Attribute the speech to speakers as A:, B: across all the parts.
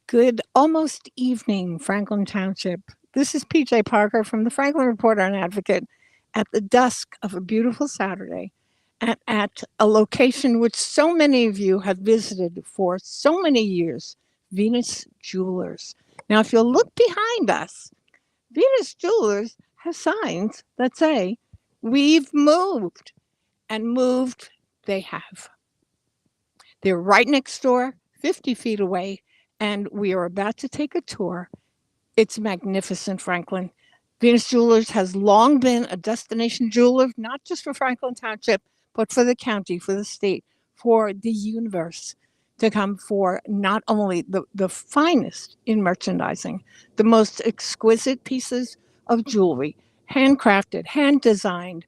A: Good almost evening, Franklin Township. This is PJ Parker from the Franklin Reporter and Advocate at the dusk of a beautiful Saturday and at a location which so many of you have visited for so many years, Venus Jewelers. Now, if you'll look behind us, Venus Jewelers has signs that say, "We've moved," and moved they have. They're right next door, 50 feet away, and we are about to take a tour. It's magnificent, Franklin. Venus Jewelers has long been a destination jeweler, not just for Franklin Township, but for the county, for the state, for the universe to come for not only the finest in merchandising, the most exquisite pieces of jewelry, handcrafted, hand designed,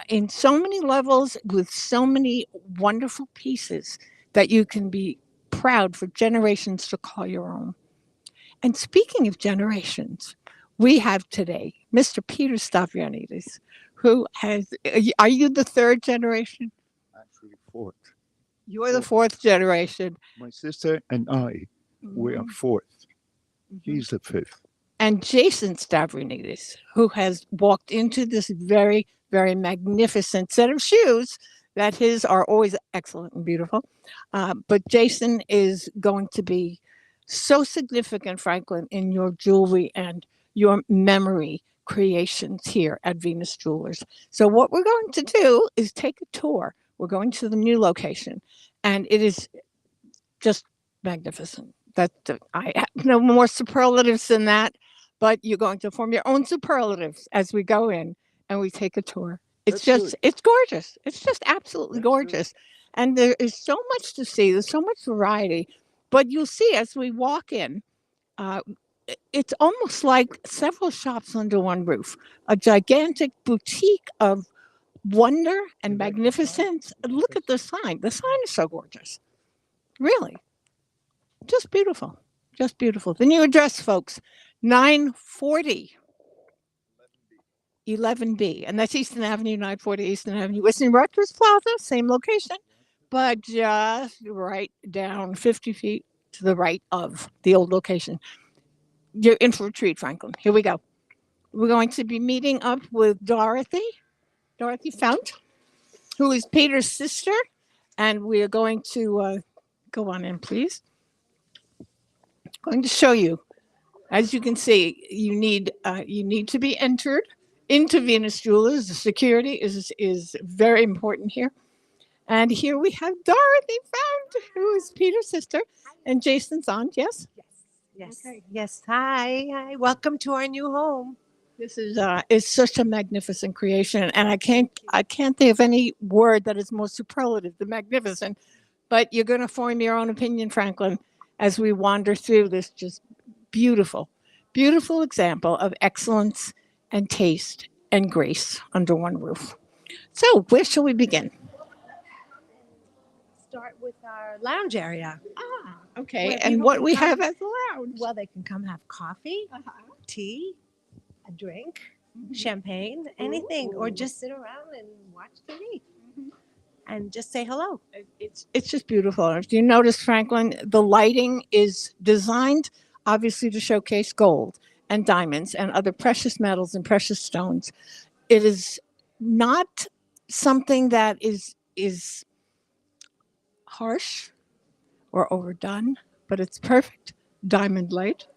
A: in so many levels with so many wonderful pieces that you can be proud for generations to call your own. And speaking of generations, we have today Mr. Peter Stavrianidis, who has, are you the third generation?
B: Actually, fourth.
A: You're the fourth generation.
B: My sister and I, we are
A: Mhm.
B: fourth.
A: Mhm.
B: He's the fifth.
A: And Jason Stavrianidis, who has walked into this very, very magnificent set of shoes that his are always excellent and beautiful. But Jason is going to be so significant, Franklin, in your jewelry and your memory creations here at Venus Jewelers. So, what we're going to do is take a tour. We're going to the new location, and it is just magnificent. That I have no more superlatives than that, but you're going to form your own superlatives as we go in and we take a tour. It's
B: That's good.
A: just, it's gorgeous. It's just absolutely
B: That's good.
A: gorgeous. And there is so much to see. There's so much variety. But you'll see as we walk in, uh, it's almost like several shops under one roof, a gigantic boutique of wonder and
B: You like the sign?
A: magnificence. Look at the sign. The sign is so gorgeous. Really. Just beautiful. Just beautiful. The new address, folks, 940 11B. And that's Eastern Avenue, 940 Eastern Avenue. It's in Rutgers Plaza, same location, but just right down 50 feet to the right of the old location. You're in for a treat, Franklin. Here we go. We're going to be meeting up with Dorothy Fount, who is Peter's sister. And we are going to go on in, please. Going to show you. As you can see, you need to be entered into Venus Jewelers. The security is very important here. And here we have Dorothy Fount, who is Peter's sister and Jason's aunt. Yes.
C: Yes.
A: Okay.
C: Yes. Hi. Hi. Welcome to our new home.
A: This is such a magnificent creation, and I can't think of any word that is more superlative than magnificent. But you're going to form your own opinion, Franklin, as we wander through this just beautiful, beautiful example of excellence and taste and grace under one roof. So, where shall we begin?
C: Start with our lounge area.
A: Okay,
C: Where
A: and
C: people
A: what
C: can
A: we
C: come.
A: have as a lounge.
C: Well, they can come have coffee, tea, a drink, champagne, anything, or just sit around and watch TV and just say hello.
A: It's just beautiful. If you notice, Franklin, the lighting is designed obviously to showcase gold and diamonds and other precious metals and precious stones. It is not something that is harsh or overdone, but it's perfect diamond light,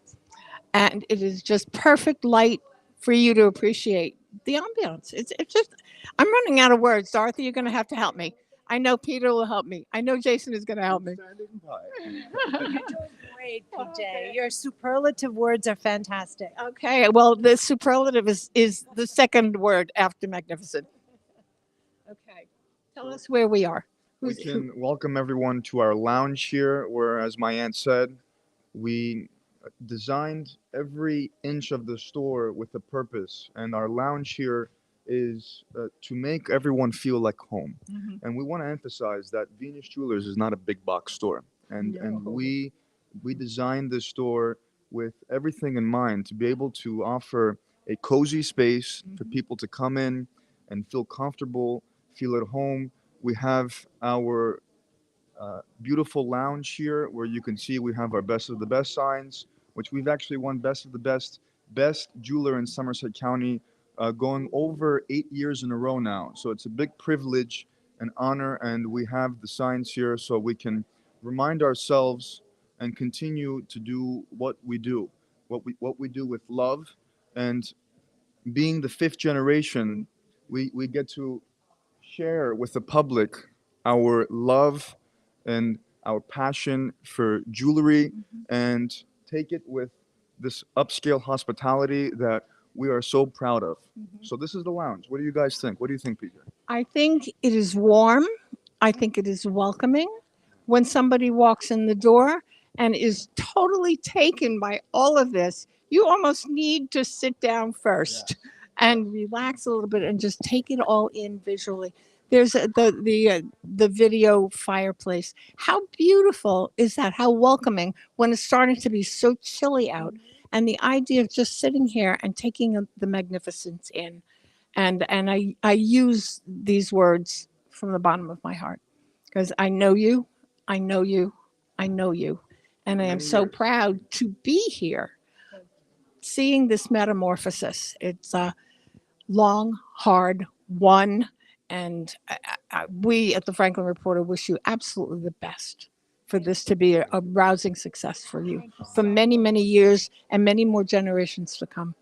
A: and it is just perfect light for you to appreciate the ambiance. It's just I'm running out of words. Dorothy, you're going to have to help me. I know Peter will help me. I know Jason is going to help me.
B: Standing by.
C: You're doing great, PJ. Your superlative words are fantastic.
A: Okay, well, the superlative is the second word after magnificent. Okay, tell us where we are.
B: We
A: Who's, who,
B: can welcome everyone to our lounge here, where, as my aunt said, we designed every inch of the store with a purpose, and our lounge here is to make everyone feel like home.
A: Mhm.
B: And we want to emphasize that Venus Jewelers is not a big box store, and
A: No.
B: we designed this store with everything in mind to be able to offer a cozy space for
A: Mhm.
B: people to come in and feel comfortable, feel at home. We have our beautiful lounge here where you can see we have our best of the best signs, which we've actually won best of the best jeweler in Somerset County, going over 8 years in a row now. So it's a big privilege and honor, and we have the signs here so we can remind ourselves and continue to do what we do, what we do with love. And being the fifth generation, we get to share with the public our love and our passion for jewelry and take it with this upscale hospitality that we are so proud of. So this is the lounge. What do you guys think? What do you think, Peter?
A: I think it is warm. I think it is welcoming. When somebody walks in the door and is totally taken by all of this, you almost need to sit down first and relax a little bit and just take it all in visually. There's the video fireplace. How beautiful is that? How welcoming when it's starting to be so chilly out, and the idea of just sitting here and taking the magnificence in. And I use these words from the bottom of my heart because I know you, I know you, I know you, and I am
B: Many
A: so
B: years.
A: proud to be here, seeing this metamorphosis. It's long, hard, won, and we at the Franklin Reporter wish you absolutely the best for this to be a rousing success for you for many, many years and many more generations to come.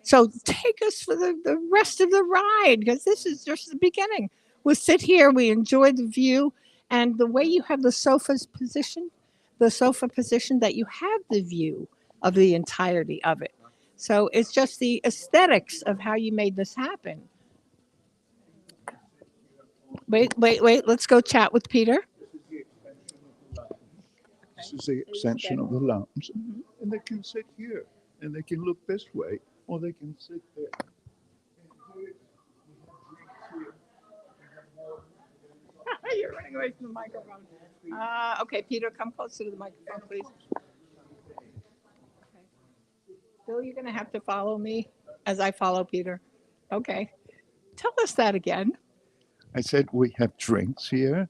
A: So take us for the rest of the ride because this is just the beginning. We'll sit here, we enjoy the view, and the way you have the sofa position that you have the view of the entirety of it. So it's just the aesthetics of how you made this happen. Wait. Let's go chat with Peter.
D: This is the extension of the lounge.
A: Mhm.
D: And they can sit here and they can look this way or they can sit there.
A: You're running away from the microphone. Okay, Peter, come closer to the microphone, please. Okay. Bill, you're going to have to follow me as I follow Peter. Okay. Tell us that again.
D: I said we have drinks here.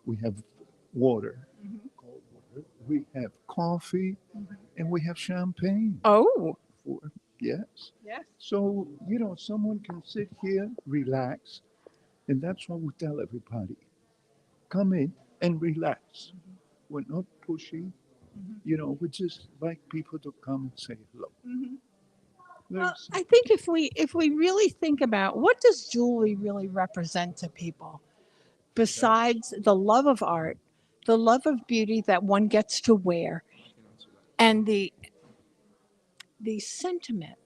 D: We have water, cold water. We have coffee and we have champagne.
A: Oh,
D: Yes.
A: yes.
D: So, someone can sit here, relax. And that's what we tell everybody. Come in and relax. We're not pushy. We just like people to come and say hello.
A: Well,
D: There's-
A: I think if we really think about what does jewelry really represent to people, besides the love of art, the love of beauty that one gets to wear, and the sentiment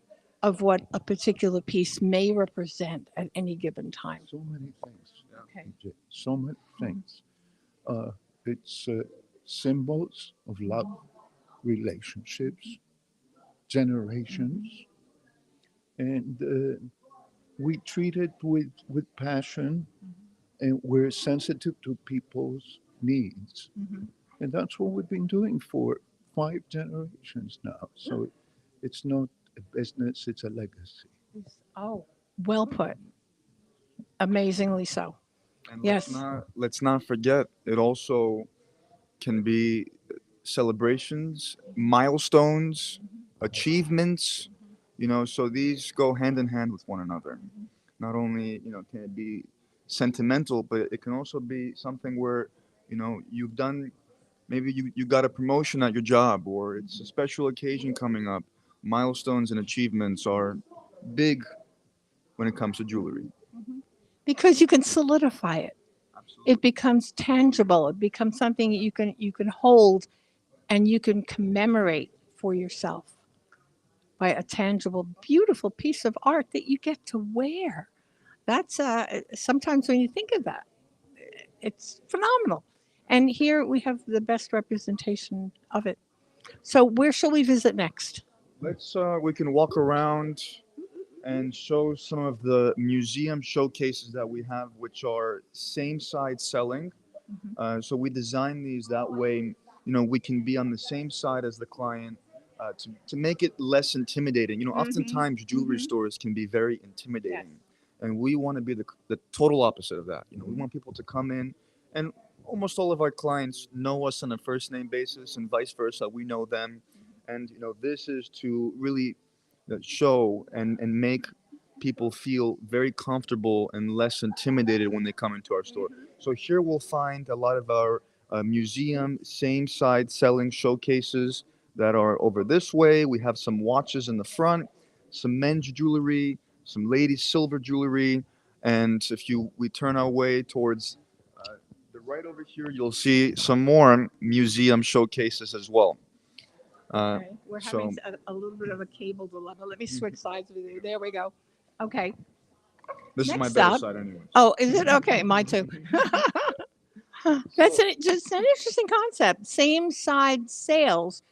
A: of what a particular piece may represent at any given time.
D: So many things.
A: Okay.
D: PJ, so many things. It's symbols of love, relationships, generations, and we treat it with passion, and we're sensitive to people's needs, and that's what we've been doing for 5 generations now. So it's not a business; it's a legacy.
A: Oh, well put. Amazingly so.
B: And
A: Yes.
B: let's not forget, it also can be celebrations, milestones, achievements, so these go hand in hand with one another. Not only, can it be sentimental, but it can also be something where, you've done, maybe you got a promotion at your job or it's a special occasion coming up. Milestones and achievements are big when it comes to jewelry.
A: Because you can solidify it.
B: Absolutely.
A: It becomes tangible. It becomes something that you can hold and you can commemorate for yourself by a tangible, beautiful piece of art that you get to wear. That's sometimes when you think of that, it's phenomenal. And here we have the best representation of it. So where shall we visit next?
B: We can walk around and show some of the museum showcases that we have, which are same side selling. So we design these that way, we can be on the same side as the client to make it less intimidating. Oftentimes jewelry stores can be very intimidating. And we want to be the total opposite of that. We want people to come in and almost all of our clients know us on a first name basis, and vice versa. We know them, and this is to really show and make people feel very comfortable and less intimidated when they come into our store. So here we'll find a lot of our museum same side selling showcases that are over this way. We have some watches in the front, some men's jewelry, some ladies silver jewelry, and if we turn our way towards the right over here, you'll see some more museum showcases as well.
A: Okay, we're
B: so-
A: having a little bit of a cable dilemma. Let me switch sides with you. There we go. Okay.
B: This is my
A: Next
B: better
A: up-
B: side anyway.
A: Oh, is it? Okay, mine too. Just an interesting concept. Same side sales.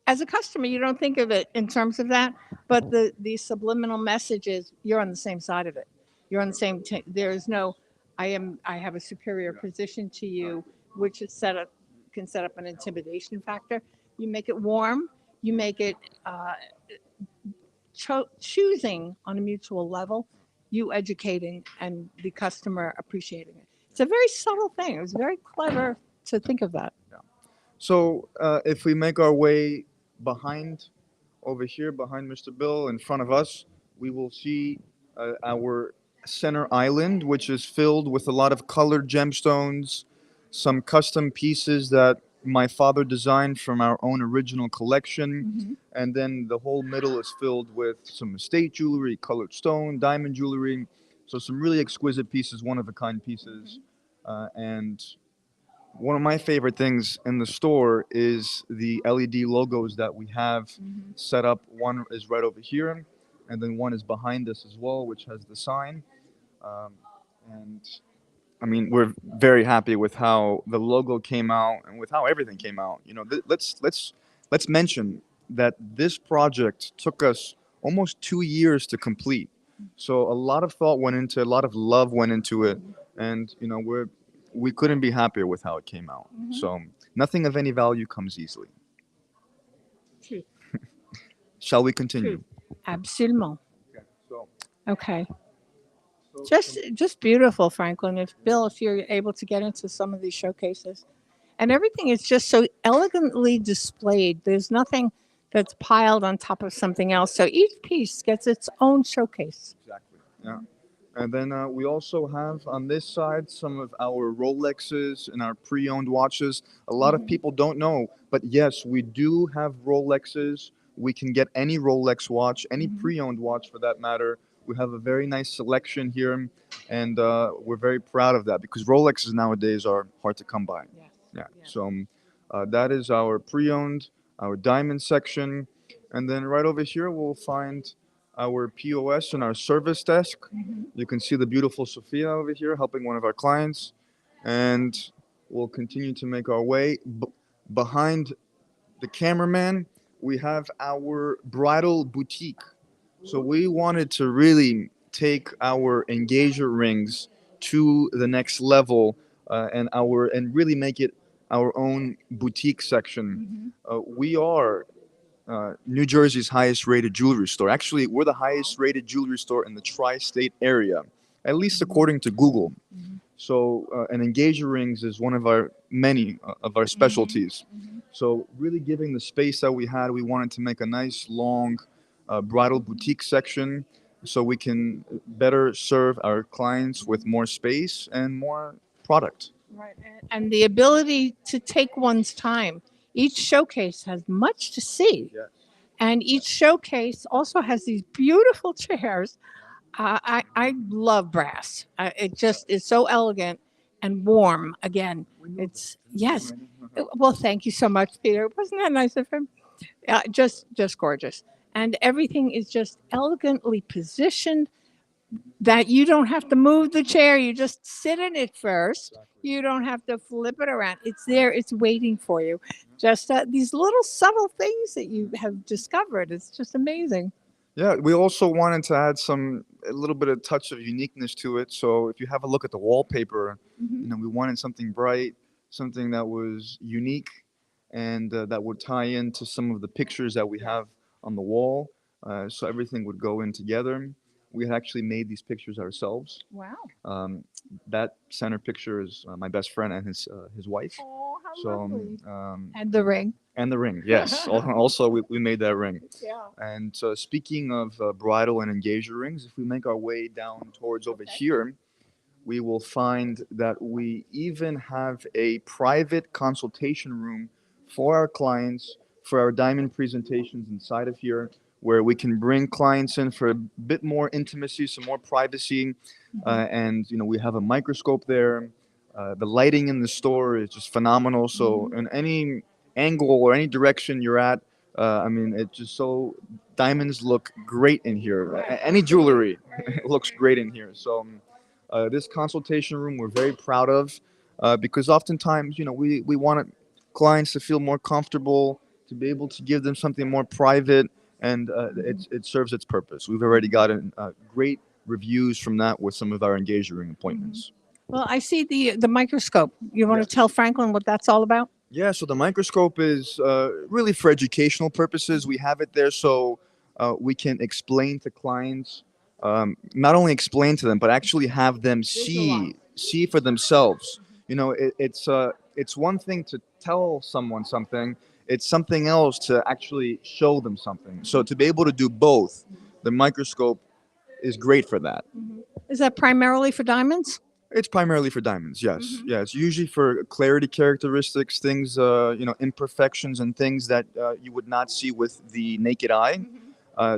A: As a customer, you don't think of it in terms of that, but the subliminal message is you're on the same side of it. You're on the same. There is no, I have a superior position to you, which is can set up an intimidation factor. You make it warm. You make it choosing on a mutual level. You educating and the customer appreciating it. It's a very subtle thing. It was very clever to think of that.
B: So if we make our way over here, behind Mr. Bill, in front of us, we will see our center island, which is filled with a lot of colored gemstones, some custom pieces that my father designed from our own original collection. And then the whole middle is filled with some estate jewelry, colored stone, diamond jewelry. So some really exquisite pieces, one of a kind pieces. And one of my favorite things in the store is the LED logos that we have set up. One is right over here, and then one is behind us as well, which has the sign. And I mean, we're very happy with how the logo came out and with how everything came out. Let's mention that this project took us almost 2 years to complete. So a lot of thought went into it, a lot of love went into it, and we couldn't be happier with how it came out. So nothing of any value comes easily.
A: True.
B: Shall we continue?
A: Absolument.
B: Okay, so,
A: Okay.
B: so
A: Just beautiful, Franklin. If you're able to get into some of these showcases, and everything is just so elegantly displayed. There's nothing that's piled on top of something else. So each piece gets its own showcase.
B: Exactly. Yeah. And then we also have on this side some of our Rolexes and our pre-owned watches. A lot of people don't know, but yes, we do have Rolexes. We can get any Rolex watch, any pre-owned watch for that matter. We have a very nice selection here, and we're very proud of that because Rolexes nowadays are hard to come by.
A: Yes.
B: Yeah.
A: Yes.
B: So that is our pre-owned, our diamond section, and then right over here we'll find our POS and our service desk. You can see the beautiful Sophia over here helping one of our clients, and we'll continue to make our way. Behind the cameraman, we have our bridal boutique. So we wanted to really take our engager rings to the next level, and really make it our own boutique section. We are New Jersey's highest rated jewelry store. Actually, we're the highest rated jewelry store in the tri-state area, at least according to Google. So, and engager rings is one of our many of our specialties. So, really giving the space that we had, we wanted to make a nice long bridal boutique section so we can better serve our clients with more space and more product.
A: Right. And the ability to take one's time. Each showcase has much to see.
B: Yes.
A: And each showcase also has these beautiful chairs. I love brass. It just is so elegant and warm. Again, it's yes. Well, thank you so much, Peter. Wasn't that nice of him? Just gorgeous. And everything is just elegantly positioned that you don't have to move the chair. You just sit in it first. You don't have to flip it around. It's there. It's waiting for you. Just these little subtle things that you have discovered. It's just amazing.
B: Yeah, we also wanted to add a little bit of touch of uniqueness to it. So if you have a look at the wallpaper, we wanted something bright, something that was unique, and that would tie into some of the pictures that we have on the wall. So everything would go in together. We had actually made these pictures ourselves.
A: Wow.
B: That center picture is my best friend and his wife.
A: Oh, how
B: So
A: lovely.
B: um,
A: And the ring.
B: and the ring, yes. Also, we made that ring.
A: Yeah.
B: And speaking of bridal and engagement rings, if we make our way down towards over here, we will find that we even have a private consultation room for our clients for our diamond presentations inside of here, where we can bring clients in for a bit more intimacy, some more privacy, and we have a microscope there. The lighting in the store is just phenomenal. So in any angle or any direction you're at, I mean, it just so diamonds look great in here. Any jewelry looks great in here. So. This consultation room we're very proud of because oftentimes we want clients to feel more comfortable, to be able to give them something more private, and it serves its purpose. We've already gotten great reviews from that with some of our engagement ring appointments.
A: Well, I see the microscope. You want
B: Yes.
A: to tell Franklin what that's all about?
B: Yeah, so the microscope is really for educational purposes. We have it there so we can explain to clients, not only explain to them, but actually have them see for themselves. It's one thing to tell someone something; it's something else to actually show them something. So to be able to do both, the microscope is great for that.
A: Is that primarily for diamonds?
B: It's primarily for diamonds, yes. Yeah, it's usually for clarity characteristics, things, imperfections and things that you would not see with the naked eye.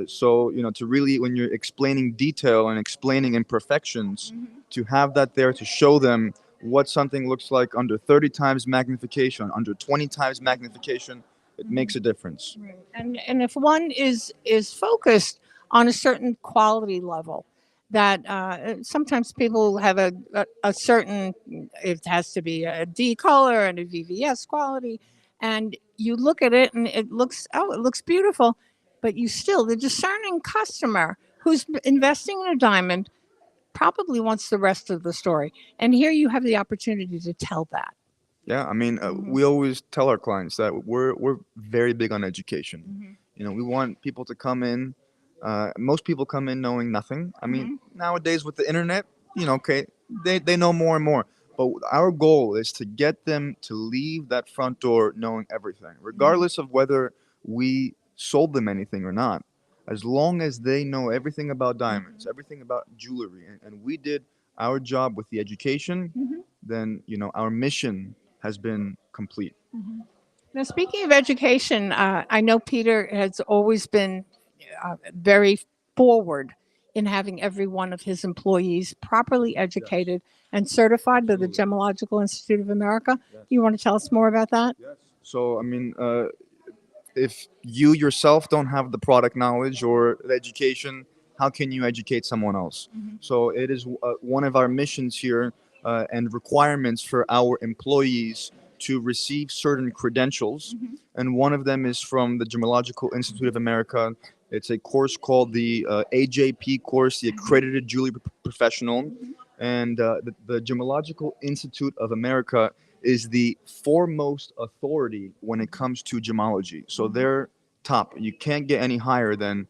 B: So, to really, when you're explaining detail and explaining imperfections, to have that there to show them what something looks like under 30 times magnification, under 20 times magnification, it makes a difference.
A: Right. And if one is focused on a certain quality level, that sometimes people have a certain, it has to be a D color and a VVS quality, and you look at it and it looks beautiful, but the discerning customer who's investing in a diamond probably wants the rest of the story, and here you have the opportunity to tell that.
B: Yeah, I mean, we always tell our clients that we're very big on education. We want people to come in. Most people come in knowing nothing. I mean, nowadays with the internet, okay, they know more and more. But our goal is to get them to leave that front door knowing everything, regardless of whether we sold them anything or not. As long as they know everything about diamonds, everything about jewelry, and we did our job with the education, then our mission has been complete.
A: Now, speaking of education, I know Peter has always been very forward in having every one of his employees properly educated and certified by the Gemological Institute of America. You want to tell us more about that?
B: So, I mean, if you yourself don't have the product knowledge or the education, how can you educate someone else? So, it is one of our missions here and requirements for our employees to receive certain credentials. And one of them is from the Gemological Institute of America. It's a course called the AJP course, the Accredited Jewelry Professional. And the Gemological Institute of America is the foremost authority when it comes to gemology. So they're top. You can't get any higher than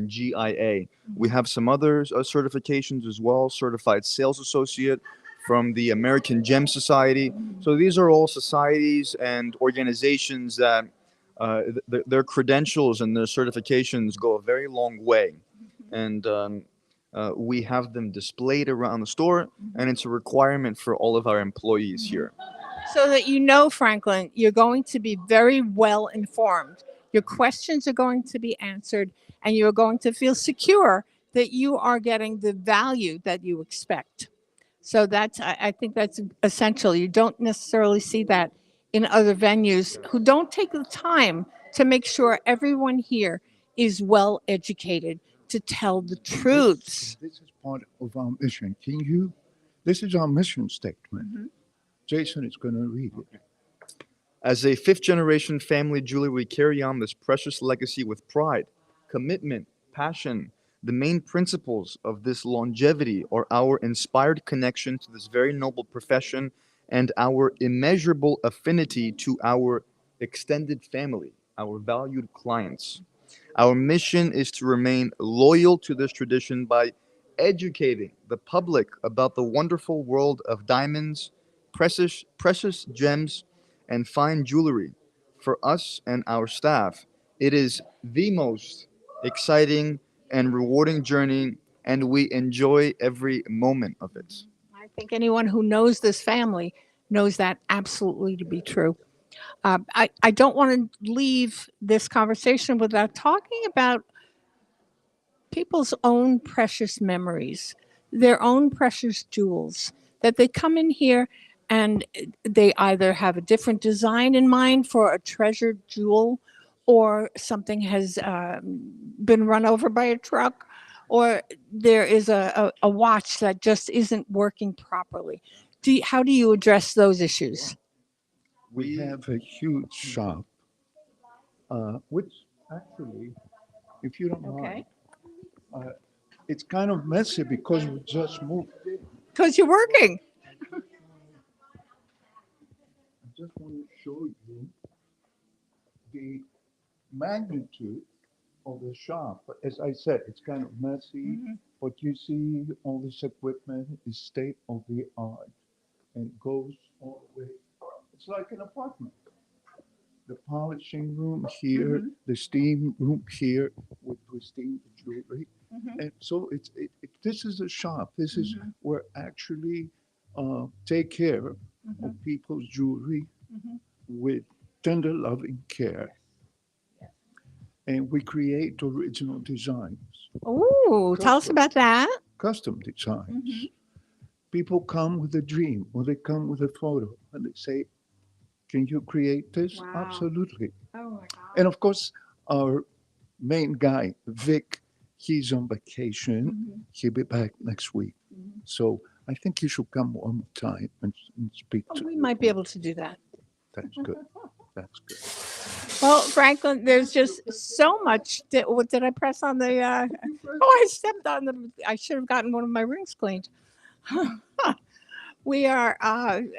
B: GIA. We have some other certifications as well, Certified Sales Associate from the American Gem Society. So these are all societies and organizations that their credentials and their certifications go a very long way. And we have them displayed around the store, and it's a requirement for all of our employees here.
A: So that Franklin, you're going to be very well informed. Your questions are going to be answered, and you're going to feel secure that you are getting the value that you expect. So I think that's essential. You don't necessarily see that in other venues who don't take the time to make sure everyone here is well educated to tell the truths.
D: This is part of our mission. This is our mission statement. Jason is going to read it.
B: As a fifth-generation family jeweler, we carry on this precious legacy with pride, commitment, passion. The main principles of this longevity are our inspired connection to this very noble profession and our immeasurable affinity to our extended family, our valued clients. Our mission is to remain loyal to this tradition by educating the public about the wonderful world of diamonds, precious gems, and fine jewelry. For us and our staff, it is the most exciting and rewarding journey, and we enjoy every moment of it.
A: I think anyone who knows this family knows that absolutely to be true. I don't want to leave this conversation without talking about people's own precious memories, their own precious jewels, that they come in here and they either have a different design in mind for a treasured jewel, or something has been run over by a truck, or there is a watch that just isn't working properly. How do you address those issues?
D: We have a huge shop, which actually, if you don't mind, it's kind of messy because we just moved in.
A: Because you're working.
D: I just want to show you the magnitude of the shop. As I said, it's kind of messy, but you see all this equipment is state of the art and it goes all the way. It's like an apartment. The polishing room here, the steam room here with steam jewelry. And so this is a shop. This is where actually take care of people's jewelry with tender, loving care. And we create original designs,
A: Oh, tell us about that.
D: custom designs. People come with a dream or they come with a photo and they say, can you create this?
A: Wow.
D: Absolutely.
A: Oh my God.
D: And of course, our main guy, Vic, he's on vacation. He'll be back next week. So I think you should come one more time and speak to
A: We might be able to do that.
D: That's good. That's good.
A: Well, Franklin, there's just so much. What did I press on the? I stepped on the. I should have gotten one of my rings cleaned. We are kind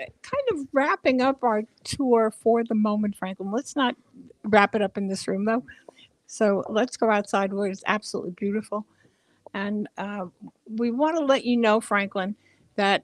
A: of wrapping up our tour for the moment, Franklin. Let's not wrap it up in this room, though. So let's go outside where it's absolutely beautiful. And we want to let you know, Franklin, that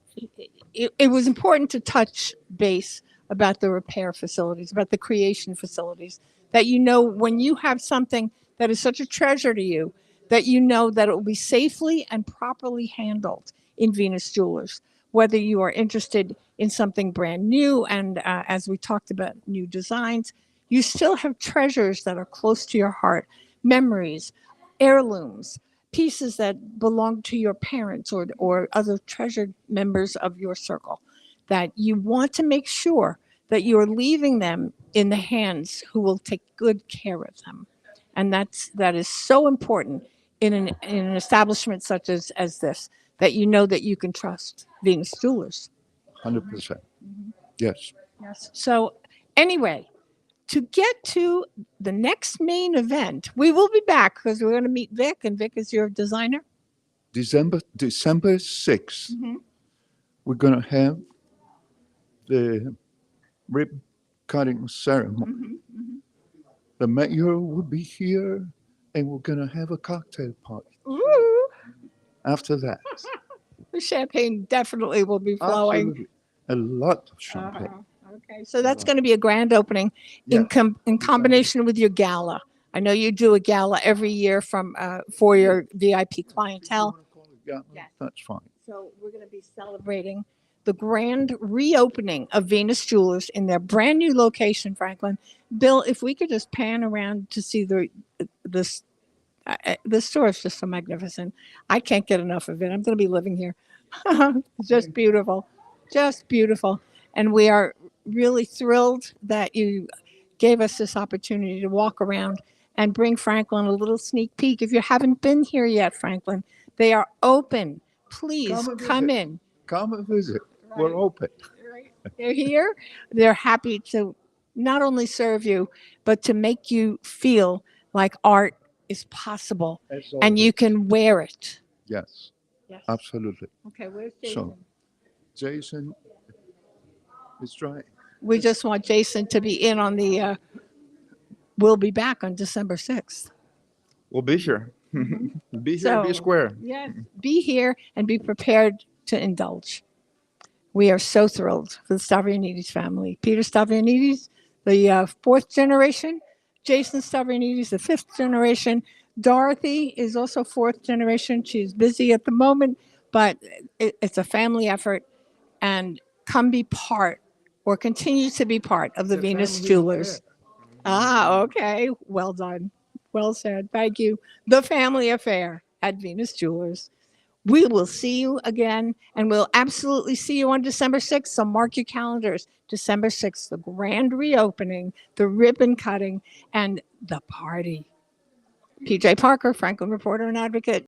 A: it was important to touch base about the repair facilities, about the creation facilities, that you know when you have something that is such a treasure to you, that you know that it will be safely and properly handled in Venus Jewelers. Whether you are interested in something brand new, and as we talked about, new designs, you still have treasures that are close to your heart, memories, heirlooms, pieces that belong to your parents or other treasured members of your circle, that you want to make sure that you are leaving them in the hands who will take good care of them. And that is so important in an establishment such as this, that you know that you can trust Venus Jewelers.
D: 100%. Yes.
A: Yes. So anyway, to get to the next main event, we will be back because we're going to meet Vic, and Vic is your designer.
D: December 6th, we're going to have the rib cutting ceremony. The mayor will be here, and we're going to have a cocktail party
A: Ooh,
D: after that.
A: the champagne definitely will be flowing.
D: Absolutely. A lot of champagne.
A: Okay, so that's going to be a grand opening in combination with your gala. I know you do a gala every year for your VIP clientele.
D: Yeah,
A: Yes.
D: that's fine.
A: So we're going to be celebrating the grand reopening of Venus Jewelers in their brand new location, Franklin. Bill, if we could just pan around to see the store is just so magnificent. I can't get enough of it. I'm going to be living here. It's just beautiful, just beautiful. And we are really thrilled that you gave us this opportunity to walk around and bring Franklin a little sneak peek. If you haven't been here yet, Franklin, they are open. Please come in.
D: Come and visit. We're open.
A: They're here. They're happy to not only serve you, but to make you feel like art is possible
D: As
A: and you
D: always.
A: can wear it.
D: Yes,
A: Yes.
D: absolutely.
A: Okay, where's
D: So- Jason is trying.
A: We just want Jason to be in on the, we'll be back on December 6th.
B: We'll be here. Be here, be
A: So-
B: square.
A: Yes, be here and be prepared to indulge. We are so thrilled for the Stavrianides family. Peter Stavrianides, the fourth generation. Jason Stavrianides, the fifth generation. Dorothy is also fourth generation. She's busy at the moment, but it's a family effort. And come be part or continue to be part of the Venus Jewelers. Ah, okay. Well done. Well said. Thank you. The family affair at Venus Jewelers. We will see you again, and we'll absolutely see you on December 6th. So mark your calendars. December 6th, the grand reopening, the ribbon cutting, and the party. PJ Parker, Franklin Reporter and Advocate.